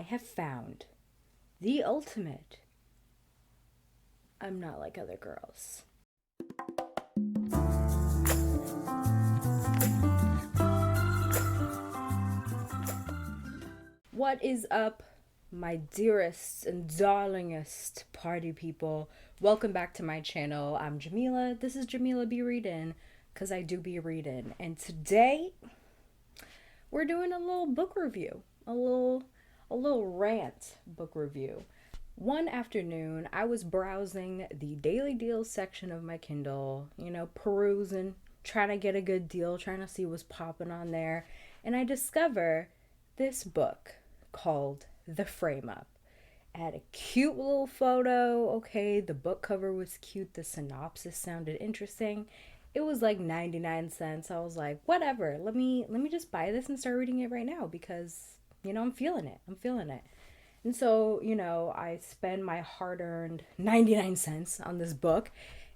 have found the ultimate. I'm not like other girls. What is up, my dearest and darlingest party people? Welcome back to my channel. I'm Jamila. This is Jamila Be Readin', because I do be reading. And today, we're doing a little book review. A little rant book review. One afternoon, I was browsing the daily deals section of my Kindle, perusing, trying to get a good deal, trying to see what's popping on there. And I discover this book called The Frame Up. It had a cute little photo. Okay, the book cover was cute. The synopsis sounded interesting. It was like 99 cents. I was like, whatever. Let me just buy this and start reading it right now because, I'm feeling it. And so, I spend my hard-earned 99 cents on this book,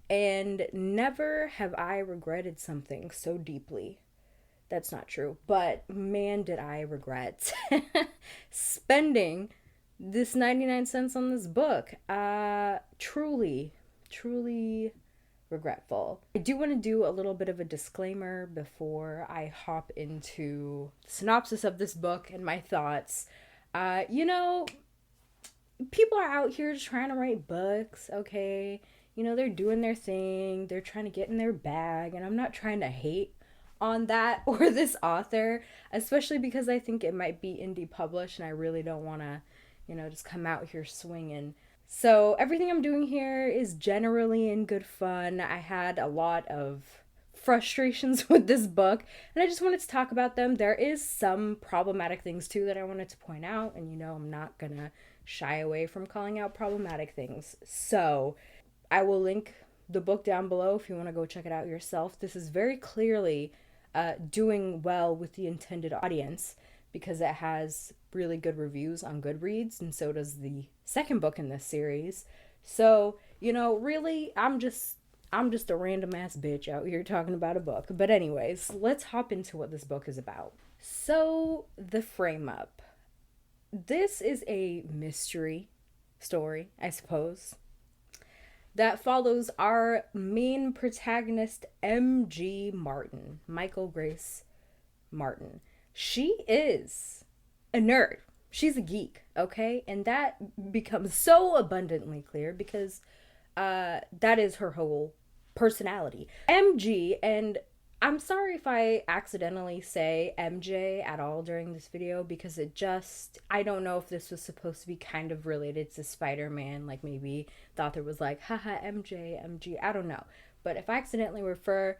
and never have I regretted something so deeply. That's not true, but man, did I regret spending this 99 cents on this book. Truly regretful. I do want to do a little bit of a disclaimer before I hop into the synopsis of this book and my thoughts. People are out here trying to write books, okay? They're doing their thing. They're trying to get in their bag, and I'm not trying to hate on that or this author, especially because I think it might be indie published and I really don't want to, just come out here swinging. So everything I'm doing here is generally in good fun. I had a lot of frustrations with this book, and I just wanted to talk about them. There is some problematic things too that I wanted to point out, and I'm not gonna shy away from calling out problematic things. So I will link the book down below if you want to go check it out yourself. This is very clearly doing well with the intended audience because it has really good reviews on Goodreads, and so does the second book in this series. So, really, I'm just a random ass bitch out here talking about a book. But anyways, let's hop into what this book is about. So, The Frame Up. This is a mystery story, I suppose, that follows our main protagonist, M.G. Martin, Michael Grace Martin. She is a nerd. She's a geek, okay? And that becomes so abundantly clear because that is her whole personality. MG, and I'm sorry if I accidentally say MJ at all during this video because I don't know if this was supposed to be kind of related to Spider-Man, like maybe the author was like, haha, MJ, I don't know. But if I accidentally refer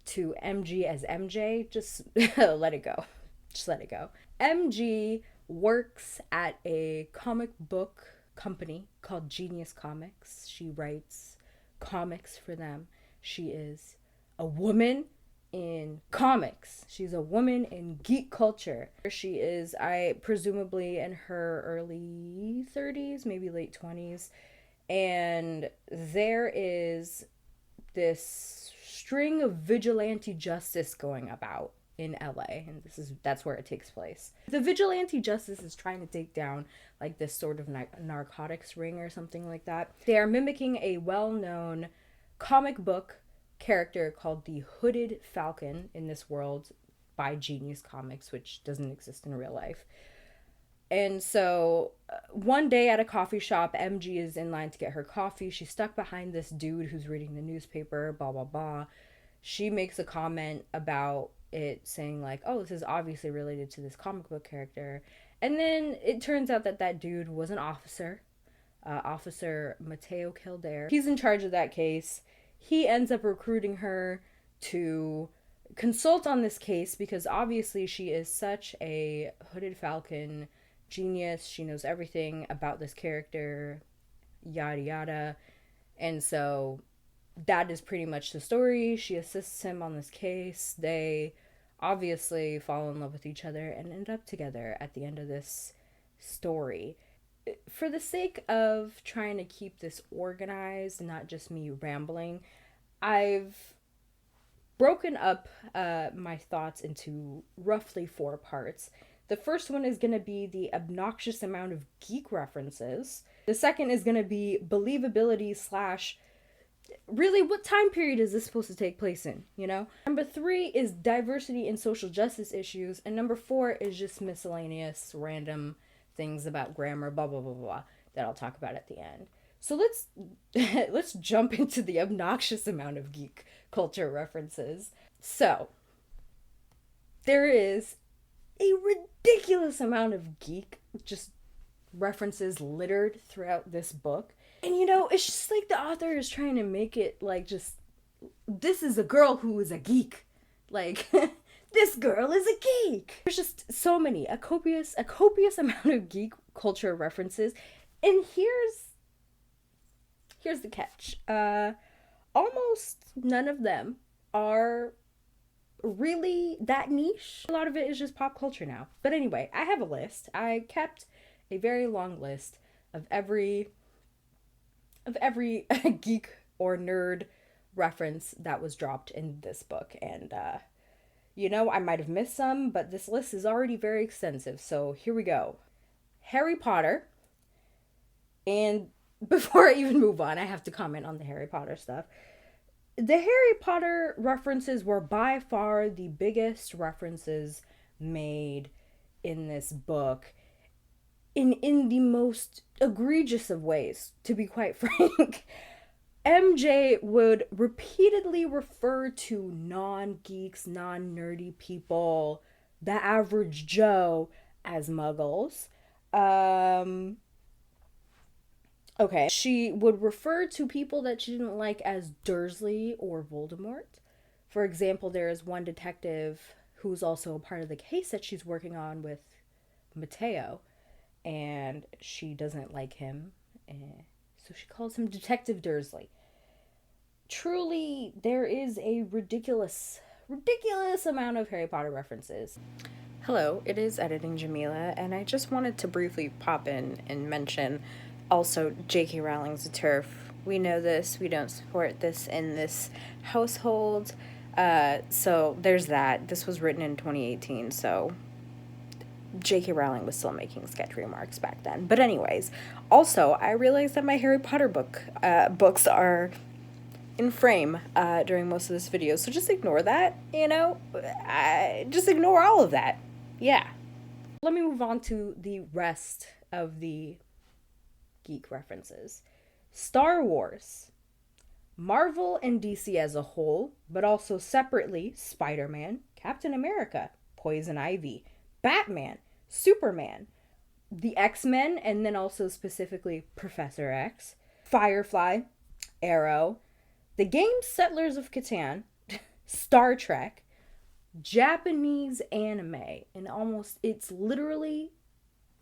to MG as MJ, just let it go. Just let it go. MG works at a comic book company called Genius Comics. She writes comics for them. She is a woman in comics. She's a woman in geek culture. She is, presumably in her early 30s, maybe late 20s. And there is this string of vigilante justice going about in LA, and that's where it takes place. The vigilante justice is trying to take down like this sort of narcotics ring or something like that. They are mimicking a well-known comic book character called the Hooded Falcon in this world by Genius Comics, which doesn't exist in real life. And so one day at a coffee shop, MG is in line to get her coffee. She's stuck behind this dude who's reading the newspaper, blah, blah, blah. She makes a comment about it saying like, oh, this is obviously related to this comic book character. And then it turns out that dude was an officer, Officer Mateo Kildare. He's in charge of that case. He ends up recruiting her to consult on this case because obviously she is such a Hooded Falcon genius. She knows everything about this character, yada yada. And so that is pretty much the story. She assists him on this case. They obviously fall in love with each other and end up together at the end of this story. For the sake of trying to keep this organized, not just me rambling, I've broken up my thoughts into roughly 4 parts. The first one is going to be the obnoxious amount of geek references. The second is going to be believability slash really what time period is this supposed to take place in, you know? Number 3 is diversity and social justice issues, and number 4 is just miscellaneous random things about grammar, blah blah blah blah, that I'll talk about at the end. So let's jump into the obnoxious amount of geek culture references. So there is a ridiculous amount of geek just references littered throughout this book. And you know, it's just like the author is trying to make it like just, this is a girl who is a geek. Like, this girl is a geek. There's just so many, a copious amount of geek culture references. And here's the catch. Almost none of them are really that niche. A lot of it is just pop culture now. But anyway, I have a list. I kept a very long list of every geek or nerd reference that was dropped in this book. And you know, I might have missed some, but this list is already very extensive. So here we go. Harry Potter. And before I even move on, I have to comment on the Harry Potter stuff. The Harry Potter references were by far the biggest references made in this book, in the most egregious of ways, to be quite frank. MJ would repeatedly refer to non-geeks, non-nerdy people, the average Joe, as muggles. Okay, she would refer to people that she didn't like as Dursley or Voldemort. For example, there is one detective who's also a part of the case that she's working on with Mateo, and she doesn't like him, so she calls him Detective Dursley. Truly, there is a ridiculous amount of Harry Potter references. Hello, it is Editing Jamila, and I just wanted to briefly pop in and mention also J.K. Rowling's a TERF. We know this, we don't support this in this household, so there's that. This was written in 2018, so J.K. Rowling was still making sketch remarks back then. But anyways, also, I realized that my Harry Potter books are in frame during most of this video, so just ignore that, you know? Just ignore all of that. Yeah. Let me move on to the rest of the geek references. Star Wars. Marvel and DC as a whole, but also separately Spider-Man, Captain America, Poison Ivy, Batman, Superman, the X-Men, and then also specifically Professor X, Firefly, Arrow, the game Settlers of Catan, Star Trek, Japanese anime, and it's literally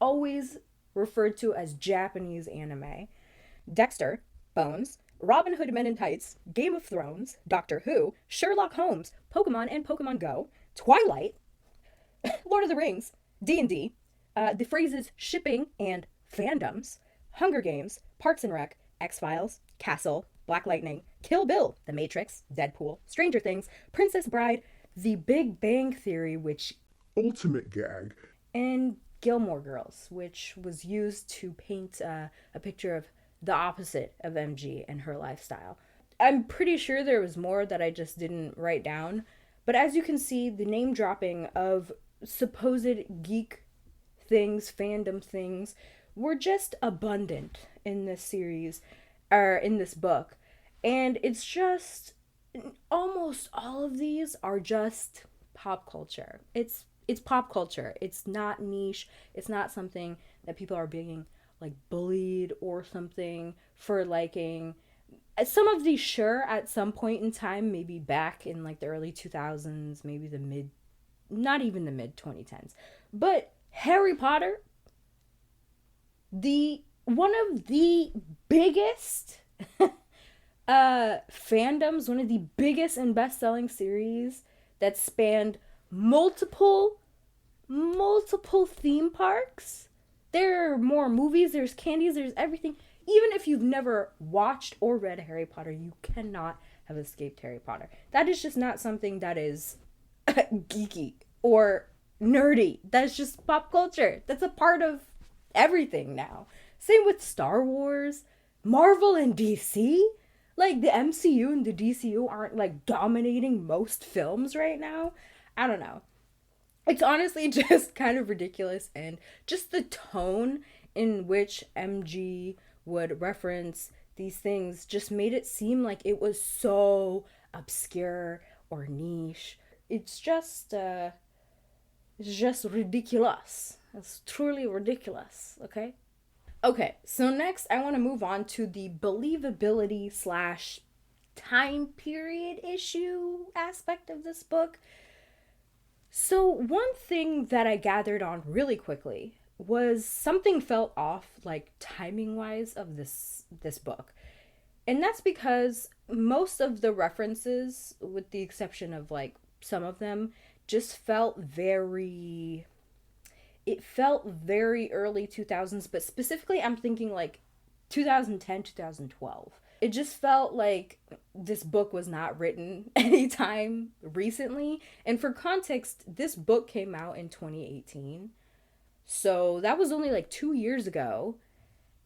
always referred to as Japanese anime, Dexter, Bones, Robin Hood Men in Tights, Game of Thrones, Doctor Who, Sherlock Holmes, Pokemon and Pokemon Go, Twilight, Lord of the Rings, D&D, the phrases shipping and fandoms, Hunger Games, Parks and Rec, X-Files, Castle, Black Lightning, Kill Bill, The Matrix, Deadpool, Stranger Things, Princess Bride, The Big Bang Theory, which ultimate gag, and Gilmore Girls, which was used to paint a picture of the opposite of MG and her lifestyle. I'm pretty sure there was more that I just didn't write down, but as you can see, the name dropping of supposed geek things, fandom things, were just abundant in this series, or in this book. And it's just, almost all of these are just pop culture. It's pop culture. It's not niche. It's not something that people are being like bullied or something for liking. Some of these, sure, at some point in time, maybe back in like the early 2000s, maybe not even the mid 2010s. But Harry Potter, one of the biggest fandoms, one of the biggest and best-selling series that spanned multiple theme parks. There are more movies, there's candies, there's everything. Even if you've never watched or read Harry Potter, you cannot have escaped Harry Potter. That is just not something that is geeky or nerdy. That's just pop culture. That's a part of everything now. Same with Star Wars, Marvel, and DC. Like, the MCU and the DCU aren't like dominating most films right now. I don't know. It's honestly just kind of ridiculous, and just the tone in which MG would reference these things just made it seem like it was so obscure or niche. It's just ridiculous. It's truly ridiculous, okay? Okay, so next I want to move on to the believability slash time period issue aspect of this book. So one thing that I gathered on really quickly was something felt off, like timing wise, of this book. And that's because most of the references, with the exception of like some of them, just felt very, it felt very early 2000s, but specifically I'm thinking like 2010, 2012. It just felt like this book was not written anytime recently. And for context, this book came out in 2018. So that was only like 2 years ago.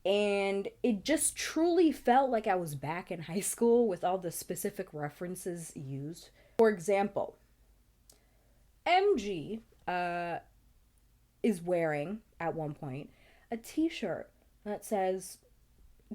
And it just truly felt like I was back in high school with all the specific references used. For example, MG is wearing, at one point, a t-shirt that says,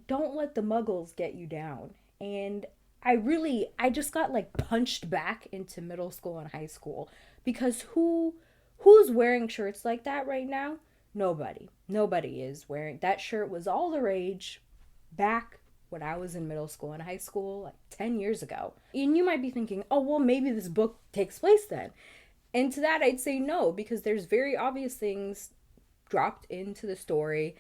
"Don't let the muggles get you down." And I just got like punched back into middle school and high school, because who's wearing shirts like that right now? Nobody is wearing that. Shirt was all the rage back when I was in middle school and high school, like 10 years ago. And you might be thinking, oh, well, maybe this book takes place then. And to that, I'd say no, because there's very obvious things dropped into the story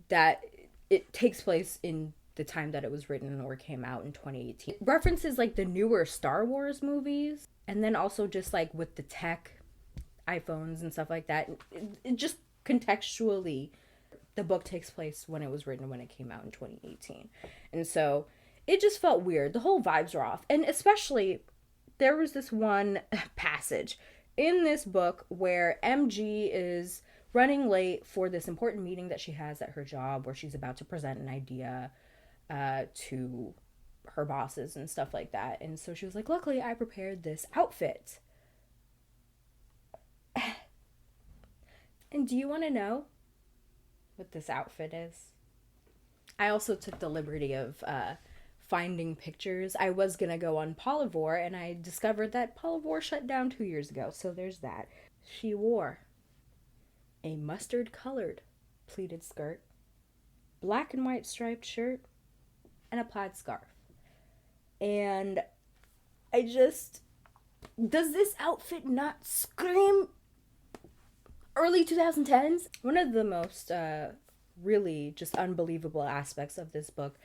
that it takes place in the time that it was written or came out in 2018. It references like the newer Star Wars movies, and then also just like with the tech, iPhones and stuff like that. It just contextually, the book takes place when it was written, when it came out in 2018. And so it just felt weird. The whole vibes are off. And especially, there was this one passage in this book where MG is running late for this important meeting that she has at her job, where she's about to present an idea to her bosses and stuff like that. And so she was like, luckily I prepared this outfit. And do you want to know what this outfit is? I also took the liberty of finding pictures. I was going to go on Polyvore, and I discovered that Polyvore shut down 2 years ago. So there's that. She wore a mustard-colored pleated skirt, black and white striped shirt, and a plaid scarf. And does this outfit not scream early 2010s? One of the most really just unbelievable aspects of this book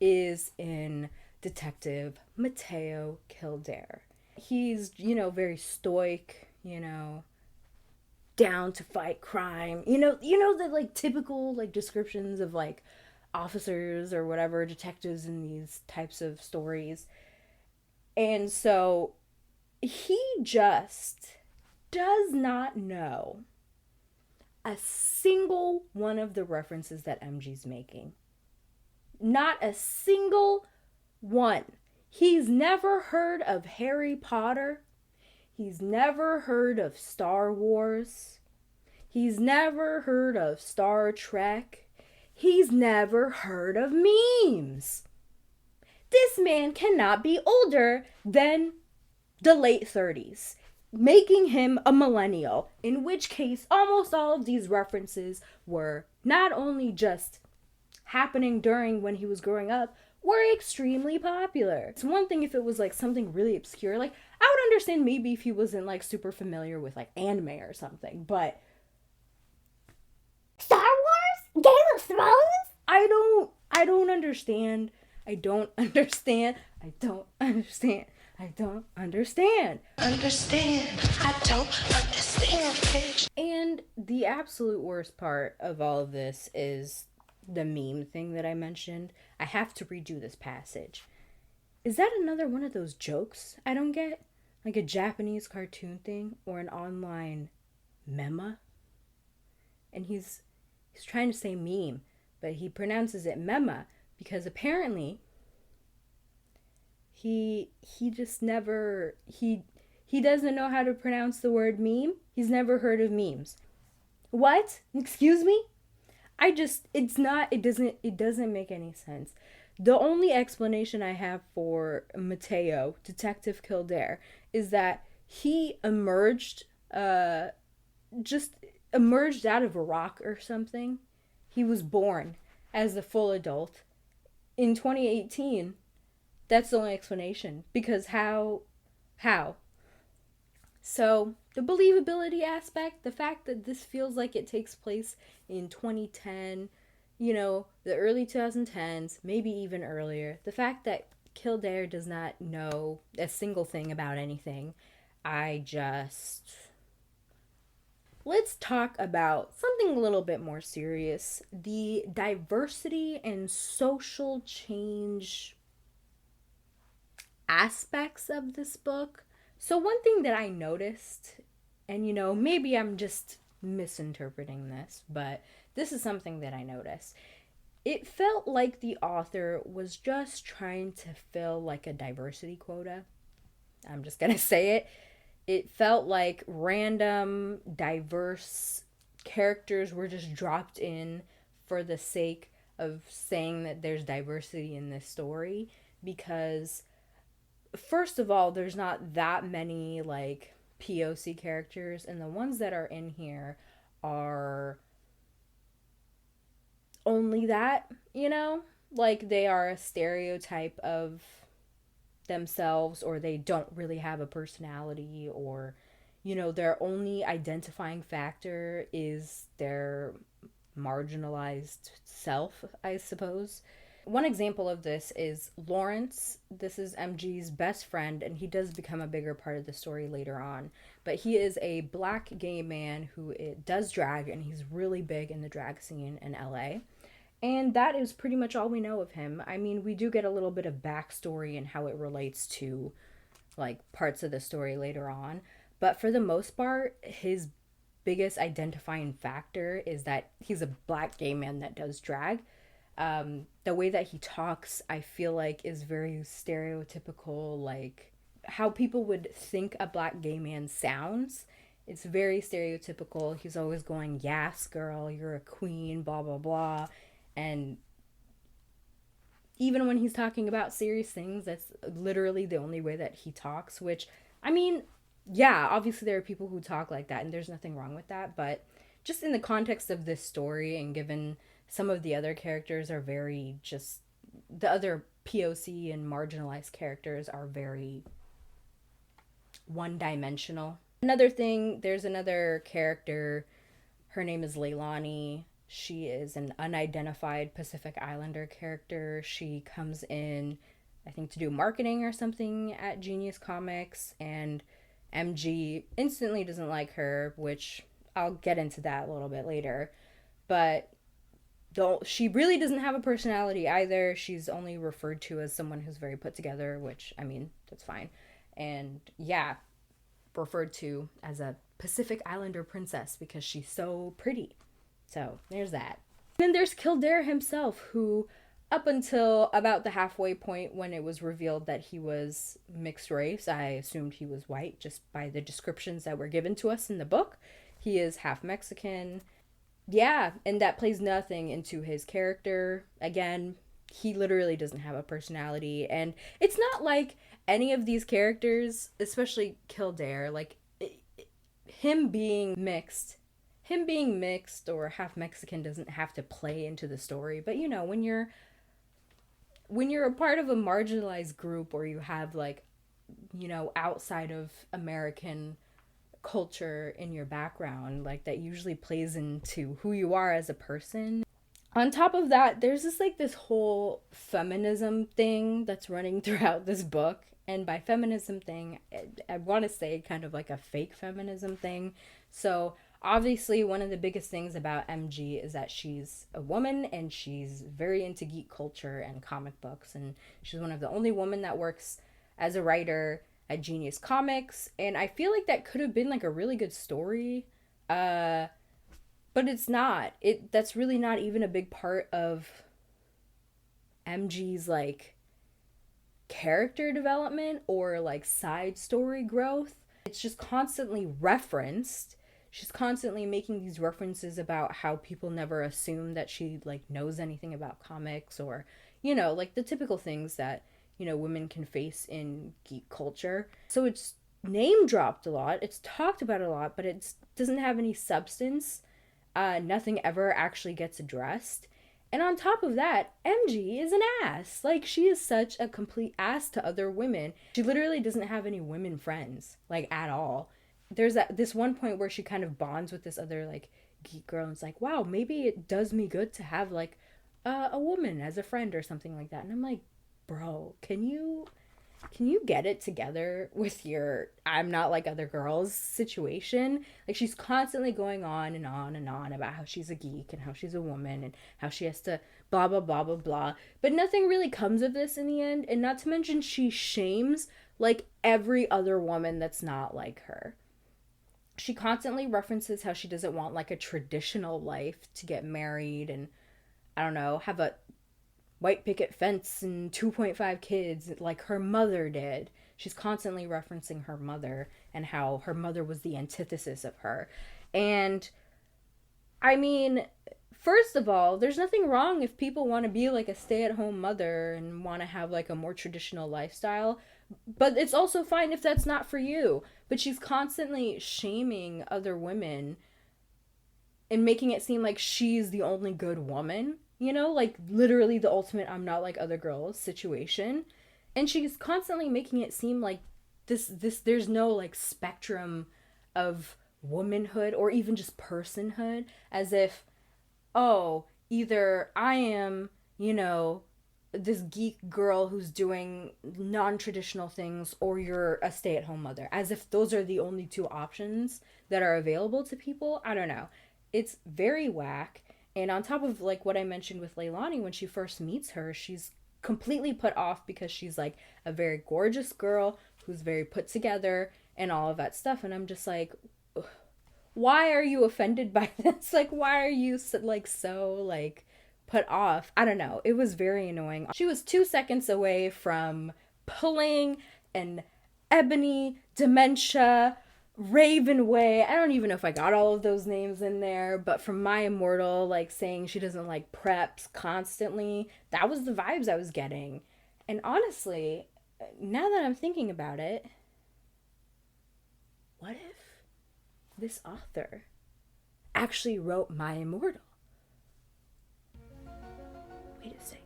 is in Detective Mateo Kildare. He's, very stoic, down to fight crime. The like typical like descriptions of like officers or whatever, detectives in these types of stories. And so he just does not know a single one of the references that MG's making. Not a single one. He's never heard of Harry Potter. He's never heard of Star Wars. He's never heard of Star Trek. He's never heard of memes. This man cannot be older than the late 30s, making him a millennial, in which case almost all of these references were not only just happening during when he was growing up, were extremely popular. It's one thing if it was like something really obscure, like I would understand maybe if he wasn't like super familiar with like anime or something, but Star Wars? Game of Thrones? I don't understand. I don't understand. I don't understand. I don't understand. Understand. I don't understand, bitch. And the absolute worst part of all of this is the meme thing that I mentioned. I have to redo this passage. Is that another one of those jokes I don't get? Like a Japanese cartoon thing or an online mema, and he's trying to say meme, but he pronounces it mema because apparently he just never he doesn't know how to pronounce the word meme. He's never heard of memes. What? Excuse me? It doesn't make any sense. The only explanation I have for Mateo, Detective Kildare, is that he just emerged out of a rock or something. He was born as a full adult in 2018. That's the only explanation. Because how? How? So, the believability aspect, the fact that this feels like it takes place in 2010, the early 2010s, maybe even earlier, the fact that Kildare does not know a single thing about anything, I just. Let's talk about something a little bit more serious, the diversity and social change aspects of this book. So, one thing that I noticed, and maybe I'm just misinterpreting this, but this is something that I noticed. It felt like the author was just trying to fill like a diversity quota. I'm just gonna say it. It felt like random, diverse characters were just dropped in for the sake of saying that there's diversity in this story because first of all, there's not that many like POC characters, and the ones that are in here are only that, like they are a stereotype of themselves, or they don't really have a personality, or their only identifying factor is their marginalized self, I suppose. One example of this is Lawrence. This is MG's best friend, and he does become a bigger part of the story later on. But he is a black gay man who does drag, and he's really big in the drag scene in LA. And that is pretty much all we know of him. I mean, we do get a little bit of backstory and how it relates to like parts of the story later on. But for the most part, his biggest identifying factor is that he's a black gay man that does drag. The way that he talks, I feel like, is very stereotypical, like how people would think a black gay man sounds. It's very stereotypical. He's always going, "Yes, girl, you're a queen, blah, blah, blah." And even when he's talking about serious things, that's literally the only way that he talks, which, I mean, yeah, obviously there are people who talk like that, and there's nothing wrong with that, but just in the context of this story, and given some of the other characters are very just, the other POC and marginalized characters are very one dimensional. Another thing, there's another character, her name is Leilani. She is an unidentified Pacific Islander character. She comes in, I think, to do marketing or something at Genius Comics, and MG instantly doesn't like her, which I'll get into that a little bit later. But she really doesn't have a personality either. She's only referred to as someone who's very put together, which, I mean, that's fine. And yeah, referred to as a Pacific Islander princess because she's so pretty. So there's that. And then there's Kildare himself, who, up until about the halfway point when it was revealed that he was mixed race, I assumed he was white just by the descriptions that were given to us in the book. He is half Mexican. Yeah, and that plays nothing into his character. Again, he literally doesn't have a personality. And it's not like any of these characters, especially Kildare, like him being mixed or half Mexican doesn't have to play into the story. But when you're a part of a marginalized group, or you have like, outside of American culture in your background, like that usually plays into who you are as a person. On top of that, there's this whole feminism thing that's running throughout this book. And by feminism thing, I want to say kind of like a fake feminism thing. So obviously, one of the biggest things about MG is that she's a woman, and she's very into geek culture and comic books, and she's one of the only women that works as a writer at Genius Comics. And I feel like that could have been like a really good story Uh, but it's not. That's really not even a big part of MG's like character development or like side story growth. It's just constantly referenced. She's constantly making these references about how people never assume that she like knows anything about comics, or like the typical things that women can face in geek culture. So it's name dropped a lot, it's talked about a lot, but it doesn't have any substance. Nothing ever actually gets addressed. And on top of that, MG is an ass. Like, she is such a complete ass to other women. She literally doesn't have any women friends, like, at all. There's this one point where she kind of bonds with this other, like, geek girl, and it's like, wow, maybe it does me good to have, like, a woman as a friend or something like that. And I'm like, bro, can you get it together with your I'm not like other girls situation? Like, she's constantly going on and on and on about how she's a geek and how she's a woman and how she has to blah blah blah blah blah. But nothing really comes of this in the end, and not to mention she shames like every other woman that's not like her. She constantly references how she doesn't want like a traditional life, to get married and I don't know, have a white picket fence and 2.5 kids like her mother did. She's constantly referencing her mother and how her mother was the antithesis of her. And I mean, first of all, there's nothing wrong if people want to be like a stay-at-home mother and want to have like a more traditional lifestyle, but it's also fine if that's not for you. But she's constantly shaming other women and making it seem like she's the only good woman, like literally the ultimate I'm not like other girls situation. And she's constantly making it seem like this there's no like spectrum of womanhood or even just personhood, as if, oh, either I am, this geek girl who's doing non-traditional things, or you're a stay-at-home mother, as if those are the only two options that are available to people. I don't know. It's very whack. And on top of like what I mentioned with Leilani, when she first meets her, she's completely put off because she's like a very gorgeous girl who's very put together and all of that stuff. And I'm just like, why are you offended by this? Like, why are you like so like put off? I don't know. It was very annoying. She was 2 seconds away from pulling an Ebony, Dementia, Raven Way. I don't even know if I got all of those names in there, but from My Immortal, like saying she doesn't like preps constantly, that was the vibes I was getting. And honestly, now that I'm thinking about it, what if this author actually wrote My Immortal? Wait a second.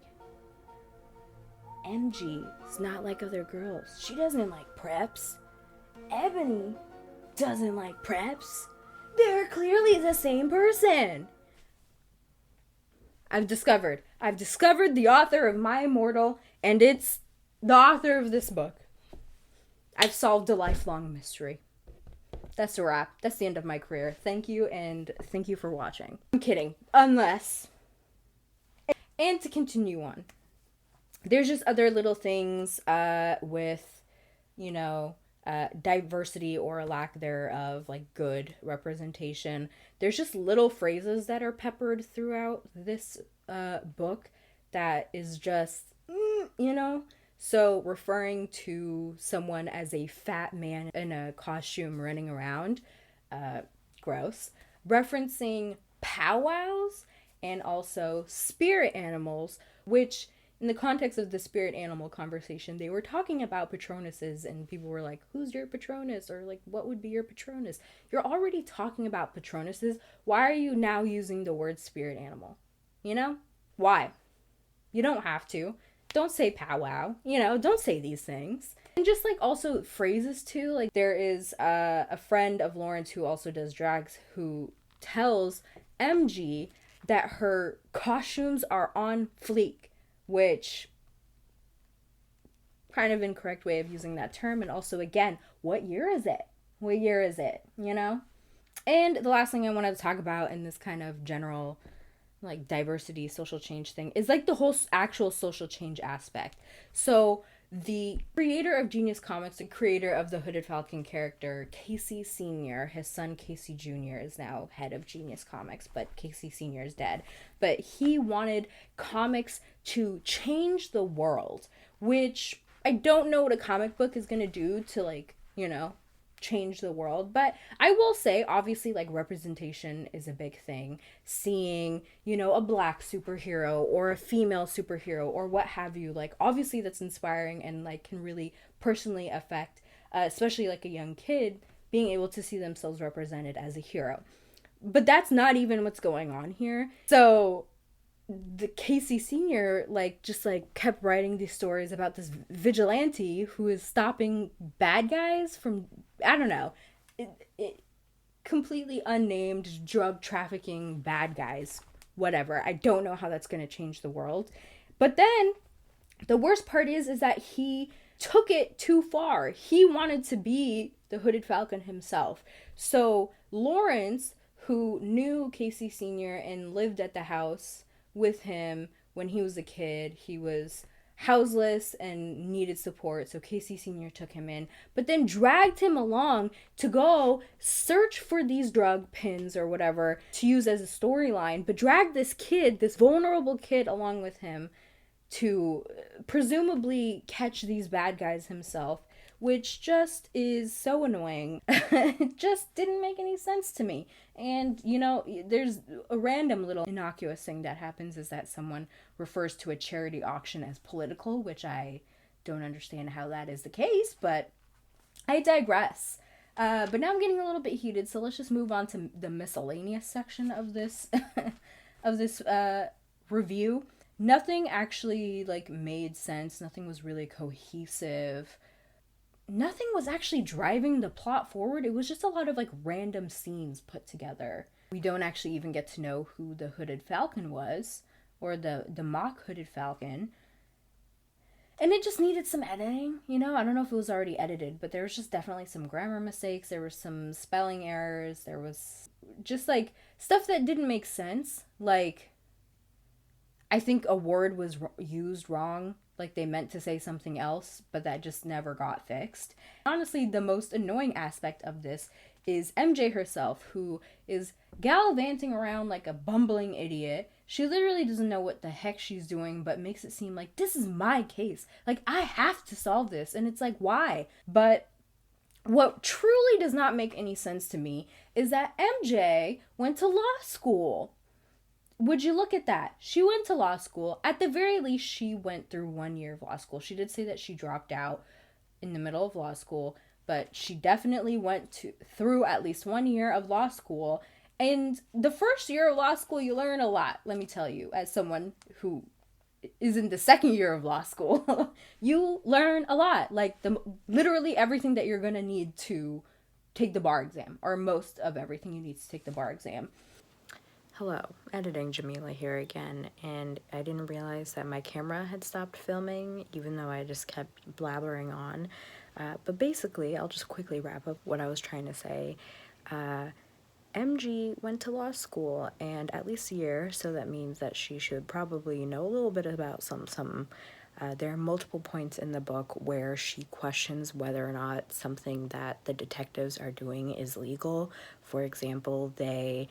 MG is not like other girls. She doesn't like preps. Ebony doesn't like preps. They're clearly the same person. I've discovered the author of My Immortal, and it's the author of this book. I've solved a lifelong mystery. That's a wrap. That's the end of my career. Thank you, and thank you for watching. I'm kidding. Unless. And to continue on, there's just other little things with, diversity or a lack thereof, like good representation. There's just little phrases that are peppered throughout this book that is just, So referring to someone as a fat man in a costume running around, gross. Referencing powwows and also spirit animals, which in the context of the spirit animal conversation, they were talking about patronuses, and people were like, who's your patronus? Or like, what would be your patronus? You're already talking about patronuses. Why are you now using the word spirit animal? Why? You don't have to. Don't say powwow. Don't say these things. And just like also phrases too. Like there is a friend of Lawrence who also does drags who tells MG that her costumes are on fleek, which kind of incorrect way of using that term. And also, again, what year is it? What year is it? And the last thing I wanted to talk about in this kind of general like diversity social change thing is like the whole actual social change aspect. So The creator of Genius Comics, the creator of the Hooded Falcon character, Casey Sr., his son Casey Jr. is now head of Genius Comics, but Casey Sr. is dead. But he wanted comics to change the world, which I don't know what a comic book is going to do to, like, change the world. But I will say, obviously, like, representation is a big thing. Seeing, a black superhero or a female superhero or what have you, like, obviously that's inspiring and, like, can really personally affect, especially like a young kid, being able to see themselves represented as a hero. But that's not even what's going on here. So the Casey Sr. just kept writing these stories about this vigilante who is stopping bad guys from, I don't know, completely unnamed drug trafficking bad guys, whatever. I don't know how that's going to change the world. But then the worst part is that he took it too far. He wanted to be the Hooded Falcon himself. So Lawrence, who knew Casey Sr. and lived at the house with him when he was a kid, he was houseless and needed support, so Casey Sr. took him in, but then dragged him along to go search for these drug pins or whatever to use as a storyline, but dragged this kid, this vulnerable kid, along with him to presumably catch these bad guys himself, which just is so annoying. It just didn't make any sense to me. And, there's a random little innocuous thing that happens is that someone refers to a charity auction as political, which I don't understand how that is the case, but I digress. But now I'm getting a little bit heated, so let's just move on to the miscellaneous section of this of this review. Nothing actually made sense. Nothing was really cohesive. Nothing was actually driving the plot forward. It was just a lot of random scenes put together. We don't actually even get to know who the Hooded Falcon was, or the mock Hooded Falcon. And it just needed some editing, I don't know if it was already edited, but there was just definitely some grammar mistakes. There were some spelling errors. There was just stuff that didn't make sense. I think a word was used wrong. They meant to say something else, but that just never got fixed. Honestly, the most annoying aspect of this is MJ herself, who is gallivanting around like a bumbling idiot. She literally doesn't know what the heck she's doing, but makes it seem like this is my case. I have to solve this. And it's why? But what truly does not make any sense to me is that MJ went to law school. Would you look at that? She went to law school. At the very least, she went through 1 year of law school. She did say that she dropped out in the middle of law school, but she definitely went through at least 1 year of law school. And the first year of law school, you learn a lot, let me tell you, as someone who is in the second year of law school. You learn a lot. Literally everything that you're going to need to take the bar exam, or most of everything you need to take the bar exam. Hello, editing Jamila here again, and I didn't realize that my camera had stopped filming, even though I just kept blabbering on. But basically, I'll just quickly wrap up what I was trying to say. MG went to law school, and at least a year, so that means that she should probably know a little bit about some. There are multiple points in the book where she questions whether or not something that the detectives are doing is legal. For example, they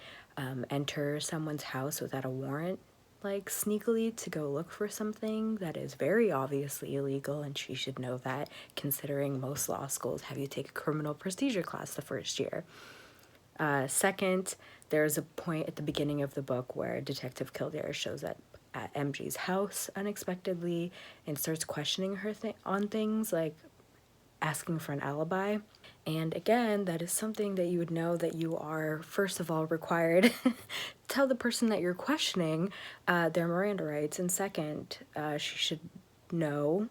enter someone's house without a warrant, sneakily to go look for something that is very obviously illegal, and she should know that, considering most law schools have you take a criminal procedure class the first year. Second, there's a point at the beginning of the book where Detective Kildare shows up at MG's house unexpectedly and starts questioning her on things, like asking for an alibi. And again, that is something that you would know that you are, first of all, required to tell the person that you're questioning their Miranda rights, and second, she should know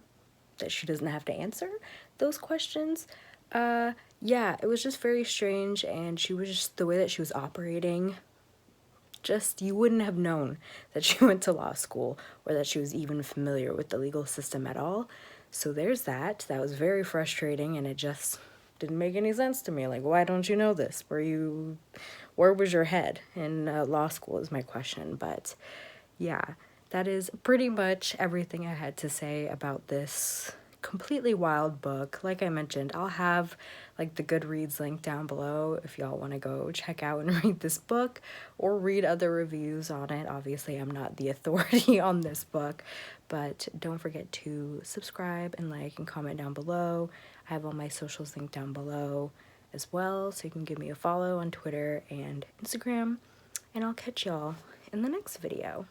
that she doesn't have to answer those questions. Yeah, it was just very strange, and she was just, the way that she was operating, just, you wouldn't have known that she went to law school or that she was even familiar with the legal system at all. So there's that. That was very frustrating, and it just didn't make any sense to me. Why don't you know this? Where was your head in law school is my question. But yeah, that is pretty much everything I had to say about this completely wild book. Like I mentioned, I'll have like the Goodreads link down below if y'all want to go check out and read this book or read other reviews on it. Obviously, I'm not the authority on this book, but don't forget to subscribe and like and comment down below. I have all my socials linked down below as well, so you can give me a follow on Twitter and Instagram, and I'll catch y'all in the next video.